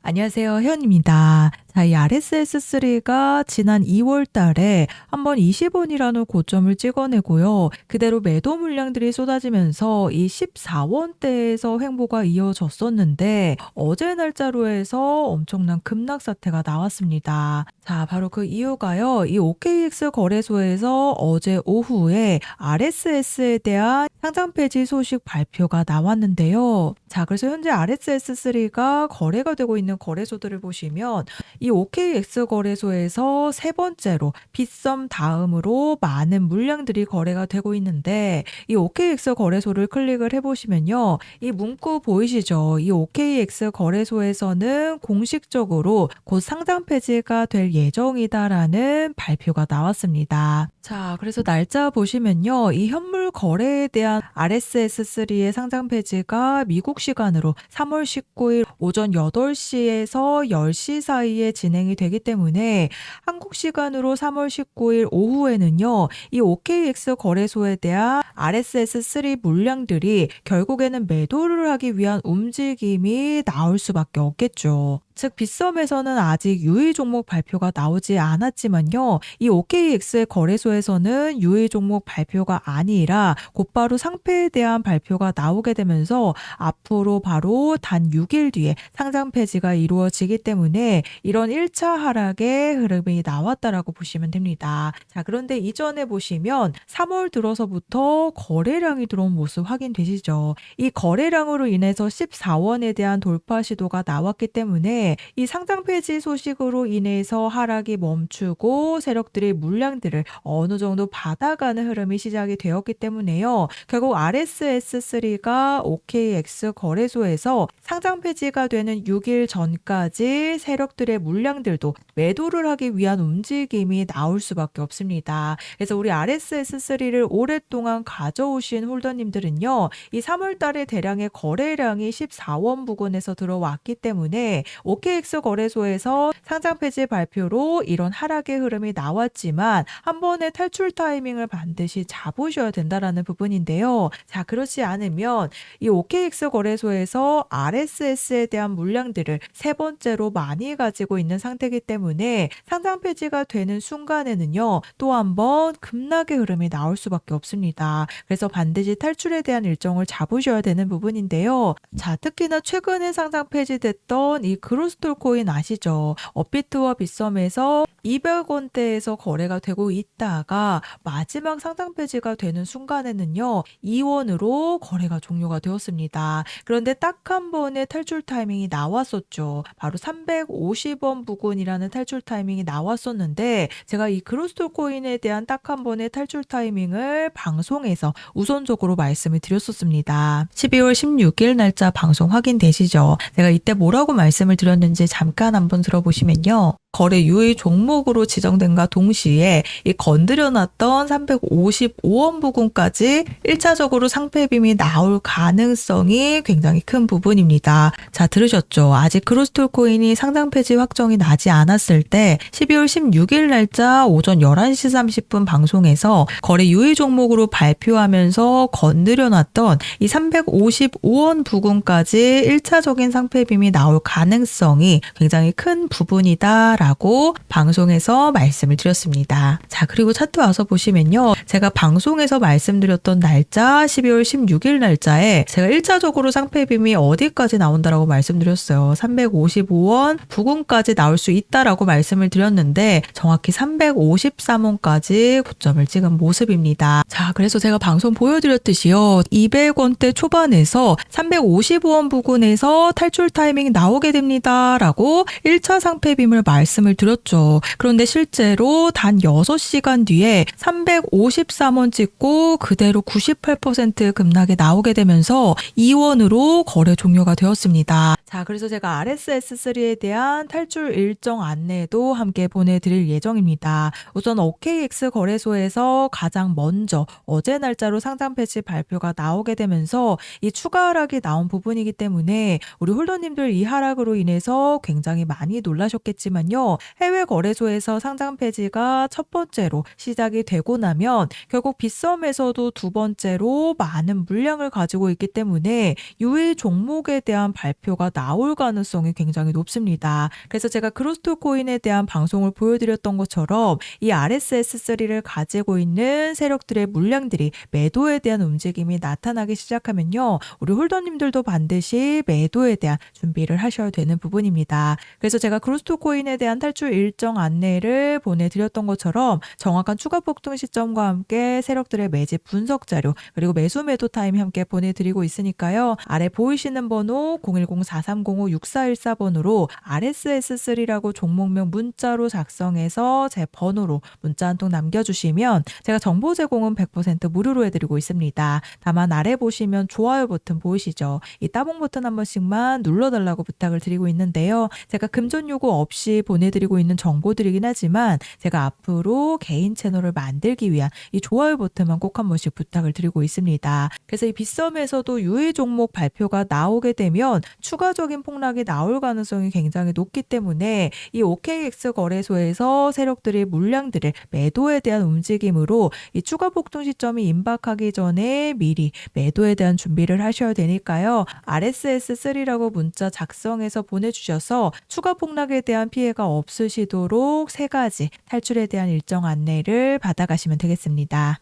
안녕하세요. 혜연입니다. 자, 이 RSS3가 지난 2월 달에 한번 20원이라는 고점을 찍어내고요. 그대로 매도 물량들이 쏟아지면서 이 14원대에서 횡보가 이어졌었는데 어제 날짜로 해서 엄청난 급락 사태가 나왔습니다. 자, 바로 그 이유가요. 이 OKX 거래소에서 어제 오후에 RSS에 대한 상장 폐지 소식 발표가 나왔는데요. 자, 그래서 현재 RSS3가 거래가 되고 있는 거래소들을 보시면 이 OKX 거래소에서 세 번째로 빗썸 다음으로 많은 물량들이 거래가 되고 있는데 이 OKX 거래소를 클릭을 해보시면요. 이 문구 보이시죠? 이 OKX 거래소에서는 공식적으로 곧 상장 폐지가 될 예정이다라는 발표가 나왔습니다. 자, 그래서 날짜 보시면요. 이 현물 거래에 대한 RSS3의 상장 폐지가 미국 시간으로 3월 19일 오전 8시에서 10시 사이에 진행이 되기 때문에 한국 시간으로 3월 19일 오후에는요. 이 OKX 거래소에 대한 RSS3 물량들이 결국에는 매도를 하기 위한 움직임이 나올 수밖에 없겠죠. 즉 빗썸에서는 아직 유의 종목 발표가 나오지 않았지만요. 이 OKX의 거래소에서는 유의 종목 발표가 아니라 곧바로 상패에 대한 발표가 나오게 되면서 앞으로 바로 단 6일 뒤에 상장 폐지가 이루어지기 때문에 이런 1차 하락의 흐름이 나왔다라고 보시면 됩니다. 자, 그런데 이전에 보시면 3월 들어서부터 거래량이 들어온 모습 확인되시죠? 이 거래량으로 인해서 14원에 대한 돌파 시도가 나왔기 때문에 이 상장 폐지 소식으로 인해서 하락이 멈추고 세력들이 물량들을 어느 정도 받아가는 흐름이 시작이 되었기 때문에요. 결국 RSS3가 OKX 거래소에서 상장 폐지가 되는 6일 전까지 세력들의 물량들도 매도를 하기 위한 움직임이 나올 수밖에 없습니다. 그래서 우리 RSS3를 오랫동안 가져오신 홀더님들은요. 이 3월 달에 대량의 거래량이 14원 부근에서 들어왔기 때문에 OKX 거래소에서 상장 폐지 발표로 이런 하락의 흐름이 나왔지만 한 번의 탈출 타이밍을 반드시 잡으셔야 된다라는 부분인데요. 자, 그렇지 않으면 이 OKX 거래소에서 RSS에 대한 물량들을 세 번째로 많이 가지고 있는 상태이기 때문에 상장 폐지가 되는 순간에는요. 또 한 번 급락의 흐름이 나올 수밖에 없습니다. 그래서 반드시 탈출에 대한 일정을 잡으셔야 되는 부분인데요. 자, 특히나 최근에 상장 폐지됐던 이 그로스톨 코인 아시죠? 업비트와 빗썸에서 200원대에서 거래가 되고 있다가 마지막 상장 폐지가 되는 순간에는요. 2원으로 거래가 종료가 되었습니다. 그런데 딱 한 번의 탈출 타이밍이 나왔었죠. 바로 350원 부근이라는 탈출 타이밍이 나왔었는데 제가 이 그로스톨 코인에 대한 딱 한 번의 탈출 타이밍을 방송에서 우선적으로 말씀을 드렸었습니다. 12월 16일 날짜 방송 확인되시죠? 제가 이때 뭐라고 말씀을 드렸는지 잠깐 한번 들어보시면요. 거래 유의 종목으로 지정된과 동시에 이 건드려놨던 355원 부근까지 1차적으로 상패빔이 나올 가능성이 굉장히 큰 부분입니다. 자, 들으셨죠? 아직 그로스톨 코인이 상장 폐지 확정이 나지 않았을 때 12월 16일 날짜 오전 11시 30분 방송에서 거래 유의 종목으로 발표하면서 건드려놨던 이 355원 부근까지 1차적인 상패빔이 나올 가능성이 굉장히 큰 부분이다 라고 방송에서 말씀을 드렸습니다. 자, 그리고 차트 와서 보시면요. 제가 방송에서 말씀드렸던 날짜 12월 16일 날짜에 제가 1차적으로 상패빔이 어디까지 나온다라고 말씀드렸어요. 355원 부근까지 나올 수 있다라고 말씀을 드렸는데 정확히 353원까지 고점을 찍은 모습입니다. 자, 그래서 제가 방송 보여드렸듯이요. 200원대 초반에서 355원 부근에서 탈출 타이밍 나오게 됩니다. 라고 1차 상패빔을 말씀을 드렸죠. 그런데 실제로 단 6시간 뒤에 353원 찍고 그대로 98% 급락이 나오게 되면서 2원으로 거래 종료가 되었습니다. 자, 그래서 제가 RSS3에 대한 탈출 일정 안내도 함께 보내드릴 예정입니다. 우선 OKX 거래소에서 가장 먼저 어제 날짜로 상장 폐지 발표가 나오게 되면서 이 추가 하락이 나온 부분이기 때문에 우리 홀더님들 이 하락으로 인해서 굉장히 많이 놀라셨겠지만요. 뭐냐면요. 해외 거래소에서 상장 폐지가 첫 번째로 시작이 되고 나면 결국 빗썸에서도 두 번째로 많은 물량을 가지고 있기 때문에 유의 종목에 대한 발표가 나올 가능성이 굉장히 높습니다. 그래서 제가 그로스토 코인에 대한 방송을 보여드렸던 것처럼 이 RSS3를 가지고 있는 세력들의 물량들이 매도에 대한 움직임이 나타나기 시작하면요. 우리 홀더님들도 반드시 매도에 대한 준비를 하셔야 되는 부분입니다. 그래서 제가 그로스토 코인에 대한 탈출 일정 안내를 보내드렸던 것처럼 정확한 추가 폭등 시점과 함께 세력들의 매집 분석 자료 그리고 매수 매도 타임 함께 보내드리고 있으니까요. 아래 보이시는 번호 010-4305-6414번으로 RSS3라고 종목명 문자로 작성해서 제 번호로 문자 한 통 남겨주시면 제가 정보 제공은 100% 무료로 해드리고 있습니다. 다만 아래 보시면 좋아요 버튼 보이시죠? 이 따봉 버튼 한 번씩만 눌러달라고 부탁을 드리고 있는데요. 제가 금전 요구 없이 보내드리고 있는 정보들이긴 하지만 제가 앞으로 개인 채널을 만들기 위한 이 좋아요 버튼만 꼭 한 번씩 부탁을 드리고 있습니다. 그래서 이 빗썸에서도 유의 종목 발표가 나오게 되면 추가적인 폭락이 나올 가능성이 굉장히 높기 때문에 이 OKX 거래소에서 세력들이 물량들을 매도에 대한 움직임으로 이 추가 폭등 시점이 임박하기 전에 미리 매도에 대한 준비를 하셔야 되니까요. RSS3라고 문자 작성해서 보내주셔서 추가 폭락에 대한 피해가 없으시도록 세 가지 탈출에 대한 일정 안내를 받아가시면 되겠습니다.